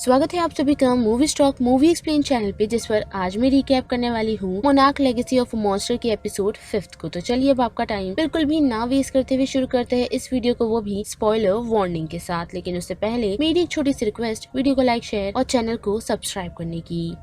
स्वागत है आप सभी का movie stock movie explain channel पे, जिस पर आज मैं रिकैप करने वाली हूँ मोनार्क लेगेसी ऑफ मॉन्स्टर के एपिसोड 5 को। तो चलिए अब आपका टाइम बिल्कुल भी ना वेस्ट करते हुए शुरू करते हैं इस वीडियो को, वो भी स्पॉइलर वार्निंग के साथ। लेकिन उससे पहले मेरी एक छोटी सी रिक्वेस्ट, वीडियो को लाइक, शेयर और चैनल को सब्सक्राइब करने की।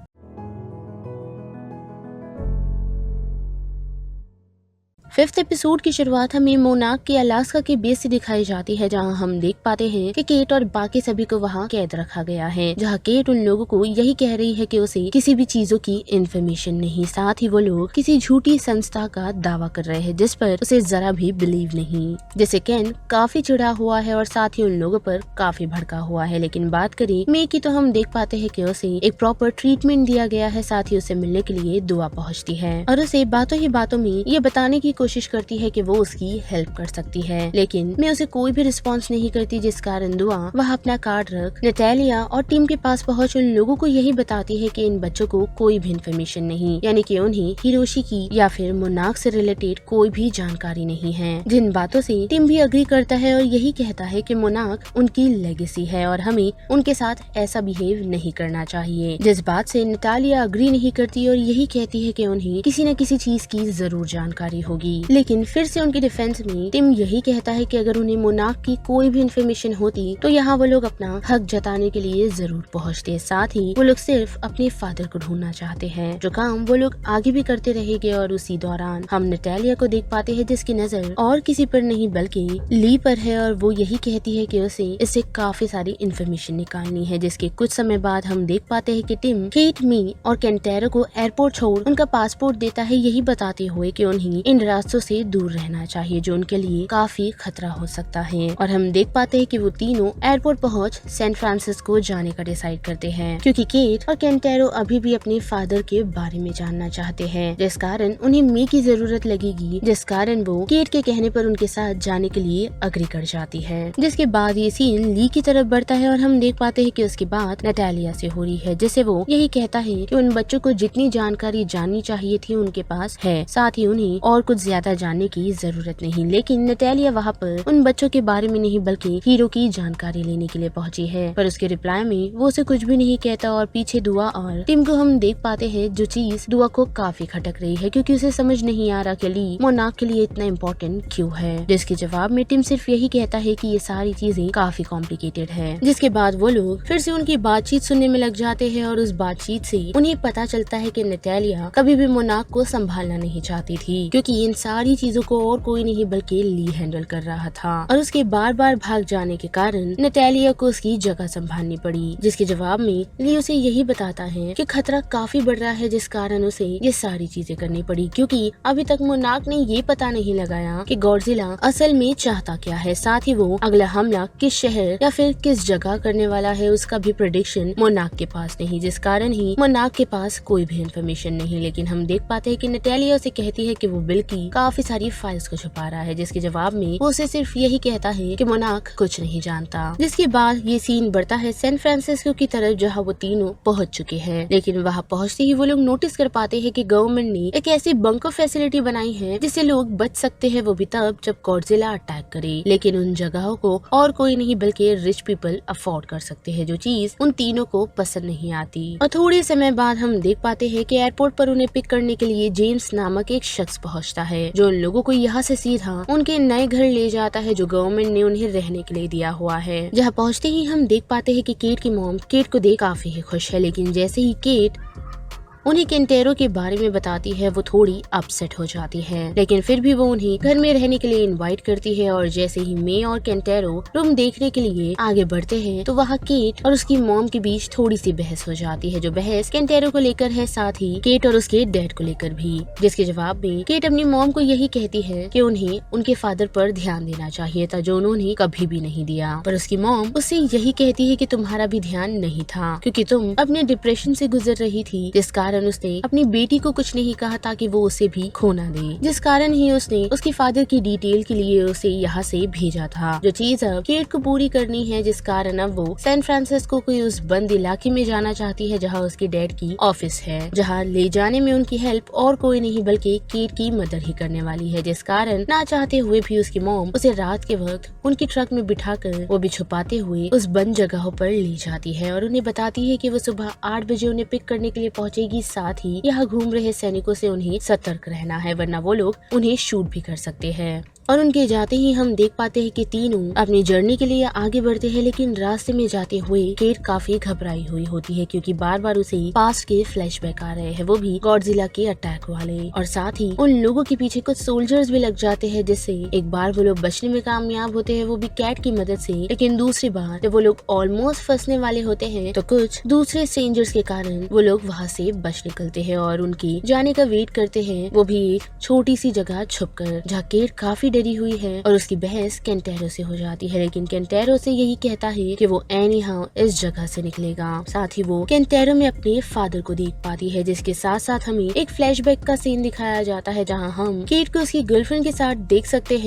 फिफ्थ एपिसोड की शुरुआत हमें मोनार्क के अलास्का के बेस से दिखाई जाती है, जहां हम देख पाते हैं कि केट और बाकी सभी को वहां कैद रखा गया है। जहां केट उन लोगों को यही कह रही है कि उसे किसी भी चीजों की इन्फॉर्मेशन नहीं। साथ ही वो लोग किसी झूठी संस्था का दावा कर रहे हैं जिस पर उसे जरा भी बिलीव नहीं। जैसे केन काफी चिढ़ा हुआ है और साथ ही उन लोगों पर काफी भड़का हुआ है। लेकिन बात करें मे की तो हम देख पाते हैं कि उसे एक प्रॉपर ट्रीटमेंट दिया गया है। साथ ही उसे मिलने के लिए दुआ पहुँचती है और उसे बातों ही बातों में ये बताने की कोशिश करती है कि वो उसकी हेल्प कर सकती है। लेकिन मैं उसे कोई भी रिस्पांस नहीं करती, जिस कारण दुआ वह अपना कार्ड रख नटालिया और टीम के पास पहुंच उन लोगों को यही बताती है कि इन बच्चों को कोई भी इन्फॉर्मेशन नहीं, यानी कि उन्हें हिरोशी की या फिर मोनार्क से रिलेटेड कोई भी जानकारी नहीं है। जिन बातों से टीम भी अग्री करता है और यही कहता है कि मोनार्क उनकी लेगेसी है और हमें उनके साथ ऐसा बिहेव नहीं करना चाहिए। जिस बात से नटालिया अग्री नहीं करती और यही कहती है कि उन्हें किसी न किसी चीज की जरूर जानकारी होगी। लेकिन फिर से उनके डिफेंस में टिम यही कहता है कि अगर उन्हें मोनार्क की कोई भी इन्फॉर्मेशन होती तो यहाँ वो लोग अपना हक जताने के लिए जरूर पहुँचते। साथ ही वो लोग सिर्फ अपने फादर को ढूंढना चाहते हैं, जो काम वो लोग आगे भी करते रहेंगे। और उसी दौरान हम नटालिया को देख पाते हैं जिसकी नजर और किसी पर नहीं बल्कि ली पर है और वो यही कहती है कि उसे इससे काफी सारी इन्फॉर्मेशन निकालनी है। जिसके कुछ समय बाद हम देख पाते हैं कि टिम केट, मी और केंटेरो को एयरपोर्ट छोड़ उनका पासपोर्ट देता है, यही बताते हुए कि उन्हें इन रास्तों से दूर रहना चाहिए जो उनके लिए काफी खतरा हो सकता है। और हम देख पाते हैं कि वो तीनों एयरपोर्ट पहुंच सैन फ्रांसिस्को जाने का डिसाइड करते हैं, क्योंकि केट और केंटेरो अभी भी अपने फादर के बारे में जानना चाहते हैं, जिस कारण उन्हें मी की जरूरत लगेगी, जिस कारण वो केट के कहने पर उनके साथ जाने के लिए अग्री कर जाती है। जिसके बाद ये सीन ली की तरफ बढ़ता है और हम देख पाते हैं कि उसकी बात नटालिया से हो रही है, जिसे वो यही कहता है कि उन बच्चों को जितनी जानकारी जाननी चाहिए थी उनके पास है, साथ ही उन्हें और कुछ ज्यादा जानने की जरूरत नहीं। लेकिन नटालिया वहाँ पर उन बच्चों के बारे में नहीं बल्कि हीरो की जानकारी लेने के लिए पहुंची है, पर उसके रिप्लाई में वो उसे कुछ भी नहीं कहता। और पीछे दुआ और टिम को हम देख पाते हैं, जो चीज दुआ को काफी खटक रही है, क्योंकि उसे समझ नहीं आ रहा कि ली मोनार्क के लिए इतना इम्पोर्टेंट क्यों है। जिसके जवाब में टिम सिर्फ यही कहता है कि ये सारी चीजें काफी कॉम्प्लिकेटेड है। जिसके बाद वो लोग फिर से उनकी बातचीत सुनने में लग जाते हैं और उस बातचीत से उन्हें पता चलता है कि नटालिया कभी भी मोनार्क को संभालना नहीं चाहती थी, क्योंकि इन सारी चीजों को और कोई नहीं बल्कि ली हैंडल कर रहा था। और उसके बार बार भाग जाने के कारण नटालिया को उसकी जगह संभालनी पड़ी। जिसके जवाब में ली उसे यही बताता है कि खतरा काफी बढ़ रहा है, जिस कारण उसे ये सारी चीजें करनी पड़ी, क्योंकि अभी तक मोनार्क ने ये पता नहीं लगाया कि गॉडजिला असल में चाहता क्या है। साथ ही वो अगला हमला किस शहर या फिर किस जगह करने वाला है उसका भी प्रेडिक्शन मोनार्क के पास नहीं, जिस कारण ही मोनार्क के पास कोई भी इन्फॉर्मेशन नहीं। लेकिन हम देख पाते हैं कि नटालिया उसे कहती है कि वो बिल की काफी सारी फाइल्स को छुपा रहा है, जिसके जवाब में वो उसे सिर्फ यही कहता है कि मोनार्क कुछ नहीं जानता। जिसके बाद ये सीन बढ़ता है सैन फ्रांसिस्को की तरफ, जहाँ वो तीनों पहुंच चुके हैं। लेकिन वहाँ पहुंचते ही वो लोग नोटिस कर पाते हैं कि गवर्नमेंट ने एक ऐसी बंकर फैसिलिटी बनाई है जिससे लोग बच सकते हैं, वो भी तब जब गॉडजिला अटैक करे। लेकिन उन जगहों को और कोई नहीं बल्कि रिच पीपल अफोर्ड कर सकते हैं, जो चीज उन तीनों को पसंद नहीं आती। और थोड़े समय बाद हम देख पाते हैं कि एयरपोर्ट पर उन्हें पिक करने के लिए जेम्स नामक एक शख्स पहुंचता है, जो उन लोगों को यहाँ से सीधा उनके नए घर ले जाता है, जो गवर्नमेंट ने उन्हें रहने के लिए दिया हुआ है। जहाँ पहुँचते ही हम देख पाते हैं कि केट की मॉम केट को देख काफी ही खुश है। लेकिन जैसे ही केट उन्हें केंटेरो के बारे में बताती है, वो थोड़ी अपसेट हो जाती है। लेकिन फिर भी वो उन्हें घर में रहने के लिए इनवाइट करती है। और जैसे ही मे और केंटेरो रूम देखने के लिए आगे बढ़ते हैं, तो वहाँ केट और उसकी मॉम के बीच थोड़ी सी बहस हो जाती है, जो बहस केंटेरो को लेकर है, साथ ही केट और उसके डैड को लेकर भी। जिसके जवाब में केट अपनी मॉम को यही कहती है कि उन्हें उनके फादर पर ध्यान देना चाहिए था, जो उन्होंने कभी भी नहीं दिया। पर उसकी मॉम उससे यही कहती है कि तुम्हारा भी ध्यान नहीं था, क्योंकि तुम अपने डिप्रेशन से गुजर रही थी, जिस कारण उसने अपनी बेटी को कुछ नहीं कहा ताकि वो उसे भी खो ना दे, जिस कारण ही उसने उसके फादर की डिटेल के लिए उसे यहाँ से भेजा था। जो चीज अब केट को पूरी करनी है, जिस कारण अब वो सैन फ्रांसिस्को के उस बंद इलाके में जाना चाहती है जहाँ उसके डैड की ऑफिस है, जहाँ ले जाने में उनकी हेल्प और कोई नहीं बल्कि केट की मदर ही करने वाली है, जिस कारण ना चाहते हुए भी उसकी मॉम उसे रात के वक्त उनकी ट्रक में बिठाकर वो भी छुपाते हुए उस बंद जगहों पर ले जाती है और उन्हें बताती है कि वो सुबह 8 बजे उन्हें पिक करने के लिए पहुंचेगी। साथ ही यहाँ घूम रहे सैनिकों से उन्हें सतर्क रहना है, वरना वो लोग उन्हें शूट भी कर सकते हैं। और उनके जाते ही हम देख पाते हैं कि तीनों अपनी जर्नी के लिए आगे बढ़ते हैं, लेकिन रास्ते में जाते हुए केट काफी घबराई हुई होती है क्योंकि बार बार उसे पास्ट के फ्लैशबैक आ रहे हैं, वो भी गॉडजिला के अटैक वाले। और साथ ही उन लोगों के पीछे कुछ सोल्जर्स भी लग जाते हैं, जिससे एक बार वो लोग बचने में कामयाब होते हैं, वो भी कैट की मदद से, लेकिन दूसरी बार जब वो लोग ऑलमोस्ट फंसने वाले होते हैं तो कुछ दूसरे स्ट्रेंजर्स के कारण वो लोग वहाँ से बच निकलते हैं और उनके जाने का वेट करते हैं, वो भी एक छोटी सी जगह छुपकर, जहाँ केट काफी डरी हुई है और उसकी बहस केंटेरो से हो जाती है, लेकिन केंटेरो से यही कहता है कि वो एनी हाउ इस जगह से निकलेगा। साथ ही वो केंटेरो में अपने फादर को देख पाती है, जिसके साथ साथ हमें एक फ्लैशबैक का सीन दिखाया जाता है जहां हम केट को उसकी गर्लफ्रेंड के साथ देख सकते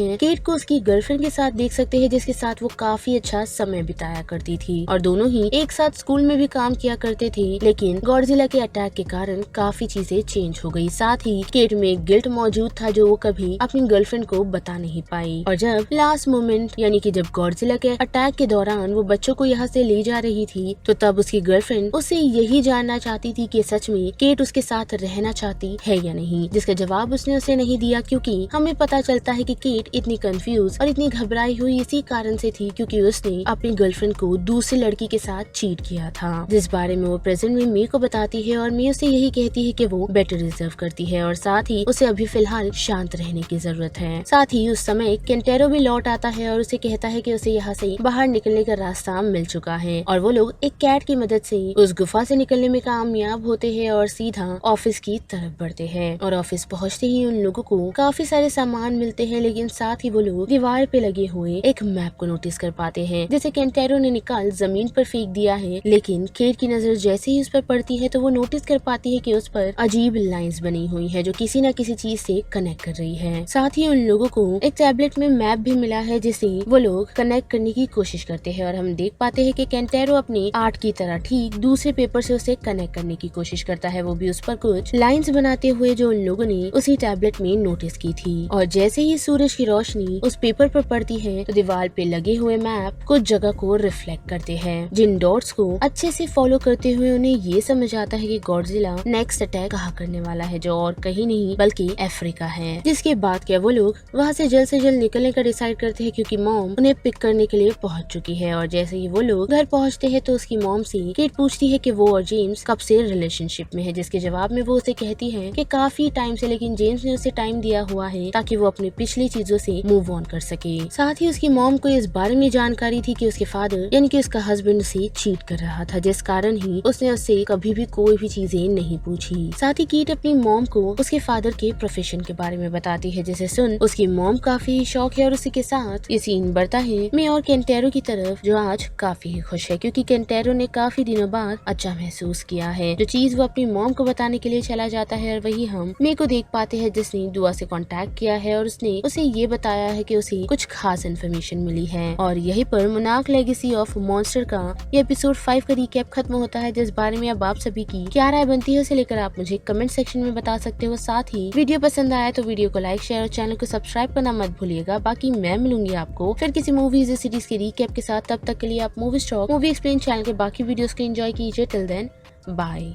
हैं, जिसके साथ वो काफी अच्छा समय बिताया करती थी और दोनों ही एक साथ स्कूल में भी काम किया करते थे, लेकिन गॉडजिला के अटैक के कारण काफी चीजें चेंज हो गई। साथ ही केट में गिल्ट मौजूद था जो वो कभी अपनी गर्लफ्रेंड को बता नहीं पाई। और जब लास्ट मोमेंट यानी कि जब गॉडजिला के अटैक के दौरान वो बच्चों को यहाँ से ले जा रही थी, तो तब उसकी गर्लफ्रेंड उससे यही जानना चाहती थी कि सच में केट उसके साथ रहना चाहती है या नहीं, जिसका जवाब उसने उसे नहीं दिया, क्योंकि हमें पता चलता है कि केट इतनी कंफ्यूज और इतनी घबराई हुई इसी कारण से थी क्योंकि उसने अपनी गर्लफ्रेंड को दूसरी लड़की के साथ चीट किया था, जिस बारे में वो प्रेजेंट में मे को बताती है और मे उसे यही कहती है कि वो बेटर डिजर्व करती है और साथ ही उसे अभी फिलहाल शांत रहने की जरूरत है। साथ ही उस समय केंटेरो भी लौट आता है और उसे कहता है कि उसे यहाँ से बाहर निकलने का रास्ता मिल चुका है और वो लोग एक कैट की मदद से उस गुफा से निकलने में कामयाब होते हैं और सीधा ऑफिस की तरफ बढ़ते हैं। और ऑफिस पहुँचते ही उन लोगों को काफी सारे सामान मिलते हैं, लेकिन साथ ही वो लोग दीवार पे लगे हुए एक मैप को नोटिस कर पाते हैं, जिसे केंटेरो ने निकाल जमीन पर फेंक दिया है, लेकिन केट की नजर जैसे ही उस पर पड़ती है तो वो नोटिस कर पाती है कि उस पर अजीब लाइंस बनी हुई है जो किसी न किसी चीज से कनेक्ट कर रही है। साथ ही उन लोगों को एक टैबलेट में मैप भी मिला है जिसे वो लोग कनेक्ट करने की कोशिश करते हैं और हम देख पाते हैं कि केंटेरो अपनी आर्ट की तरह ठीक दूसरे पेपर से उसे कनेक्ट करने की कोशिश करता है, वो भी उस पर कुछ लाइंस बनाते हुए जो उन लोगों ने उसी टैबलेट में नोटिस की थी। और जैसे ही सूरज की रोशनी उस पेपर पर पड़ती है तो दीवार पे लगे हुए मैप कुछ जगह को रिफ्लेक्ट करते हैं, जिन डॉट्स को अच्छे से फॉलो करते हुए उन्हें ये समझ आता है कि गॉडजिला नेक्स्ट अटैक कहाँ करने वाला है, जो और कहीं नहीं बल्कि अफ्रीका है। जिसके बाद क्या वो लोग वहाँ से जल्द निकलने का डिसाइड करते हैं क्योंकि मॉम उन्हें पिक करने के लिए पहुंच चुकी है। और जैसे ही वो लोग घर पहुंचते हैं तो उसकी मॉम से केट पूछती है कि वो और जेम्स कब से रिलेशनशिप में है, जिसके जवाब में वो उसे कहती है कि काफी टाइम से, लेकिन जेम्स ने उसे टाइम दिया हुआ है ताकि वो अपनी पिछली चीजों से मूव ऑन कर सके। साथ ही उसकी मॉम को इस बारे में जानकारी थी कि उसके फादर यानी कि उसका हस्बैंड उसे चीट कर रहा था, जिस कारण ही उसने उससे कभी भी कोई भी चीजें नहीं पूछी। साथ ही केट अपनी मॉम को उसके फादर के प्रोफेशन के बारे में बताती है, जिसे सुन उसकी मॉम काफी शौक है और उसी के साथ ये सीन बढ़ता है मे और केंटेरो की तरफ, जो आज काफी खुश है क्योंकि केंटेरो ने काफी दिनों बाद अच्छा महसूस किया है, जो चीज वो अपनी मॉम को बताने के लिए चला जाता है। और वही हम मे को देख पाते हैं जिसने दुआ से कांटेक्ट किया है और उसने उसे ये बताया है कि उसे कुछ खास इन्फॉर्मेशन मिली है। और यहीं पर मोनार्क लेगेसी ऑफ मॉन्स्टर का ये एपिसोड 5 का रिकैप खत्म होता है, जिस बारे में अब आप सभी की क्या राय बनती है उसे लेकर आप मुझे कमेंट सेक्शन में बता सकते हो। साथ ही वीडियो पसंद आया तो वीडियो को लाइक, शेयर और चैनल को सब्सक्राइब करना मत भूलिएगा। बाकी मैं मिलूंगी आपको फिर किसी मूवीज या सीरीज के रिकैप के साथ, तब तक के लिए आप movie stock movie explain channel के बाकी वीडियोस को एंजॉय कीजिए। Till then bye.